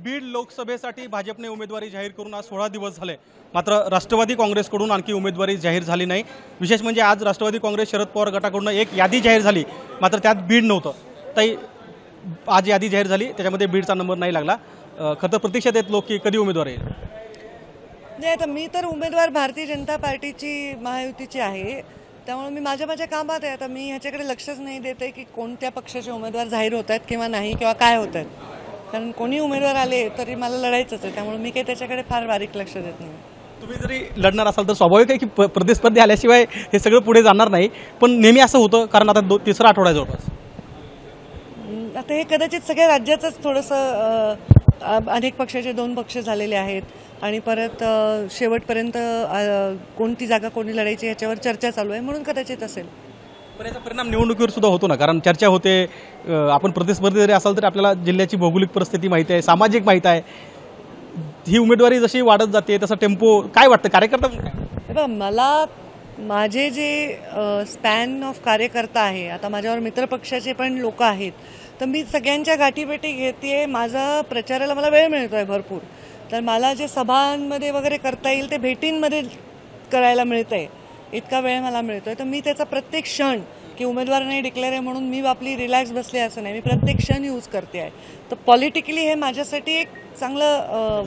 बीड लोकसभेसाठी भाजपने उमेदवारी जाहीर करून आज 16 दिवस झाले, मात्र राष्ट्रवादी काँग्रेसकडून आणखी उमेदवारी जाहीर झाली नाही। विशेष म्हणजे आज राष्ट्रवादी काँग्रेस शरद पवार गटाकडून एक यादी जाहीर झाली, मात्र त्यात बीड नव्हतं। ताई, आज यादी जाहीर झाली, त्याच्यामध्ये बीडचा नंबर नाही लागला। खरं तर प्रतीक्षेत आहेत लोक की कधी उमेदवार येईल। नाही, आता मी तर उमेदवार भारतीय जनता पार्टीची महायुतीची आहे, त्यामुळे मी माझ्या कामात आहे। आता मी ह्याच्याकडे लक्षच नाही देते की कोणत्या पक्षाचे उमेदवार जाहीर होत आहेत किंवा नाही किंवा काय होत आहेत, कारण कोणी उमेदवार आले तरी मला लढायचंच आहे, त्यामुळे मी काही त्याच्याकडे फार बारीक लक्ष देत नाही। तुम्ही जरी लढणार असाल तर स्वाभाविक आहे की प्रतिस्पर्धी आल्याशिवाय हे सगळं पुढे जाणार नाही, पण नेहमी असं होतं कारण आता तिसरा आठवडा आहे जवळपास। आता हे कदाचित सगळ्या राज्याचंच थोडंसं अनेक पक्षाचे 2 पक्ष झालेले आहेत आणि परत शेवटपर्यंत कोणती जागा कोणी लढायची ह्याच्यावर चर्चा चालू आहे, म्हणून कदाचित असेल। पण याचा परिणाम निवडणुकीवर सुद्धा होतो ना, कारण चर्चा होते। आपण प्रतिस्पर्धी जरी असाल तरी आपल्याला जिल्ह्याची भौगोलिक परिस्थिती माहिती आहे, सामाजिक माहिती आहे। ही उमेदवारी जशी वाढत जाते तसा टेम्पो काय वाटतं कार्यकर्ता बघा, मला माझे जे स्पॅन ऑफ कार्यकर्ता आहे, आता माझ्यावर मित्रपक्षाचे पण लोक आहेत, तर मी सगळ्यांच्या गाठीभेटी घेते। माझा प्रचाराला मला वेळ मिळतो आहे भरपूर, तर मला जे सभांमध्ये वगैरे करता येईल ते भेटींमध्ये करायला मिळतं आहे, इतका वेळ मला मिळतो आहे। तर मी त्याचा प्रत्येक क्षण की उमेदवार नाही डिक्लेअर आहे म्हणून मी आपली रिलॅक्स बसले असं नाही, मी प्रत्येक क्षण यूज करते आहे। तर पॉलिटिकली हे माझ्यासाठी एक चांगलं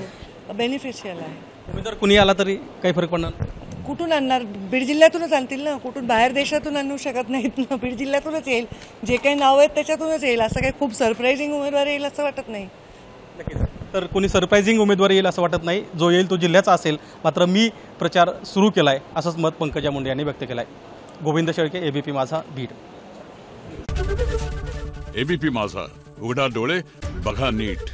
बेनिफिशियल आहे। उमेदवार कुणी आला तरी काही फरक पडणार? कुठून आणणार? बीड जिल्ह्यातूनच आणतील ना, कुठून बाहेर देशातून आणू शकत नाहीत ना, बीड जिल्ह्यातूनच येईल। जे काही नाव आहेत त्याच्यातूनच येईल, असं काही खूप सरप्राइझिंग उमेदवार येईल असं वाटत नाही। नक्कीच, तर कोणी सरप्राइझिंग उमेदवार येईल असं वाटत नाही। जो येईल तो जिल्ह्याचा असेल, मात्र मी प्रचार सुरू केला आहे असंच मत पंकजा मुंडे यांनी व्यक्त केलं आहे। गोविंद शेळके, एबीपी माझा, बीड। एबीपी माझा, उघडा डोळे बघा नीट।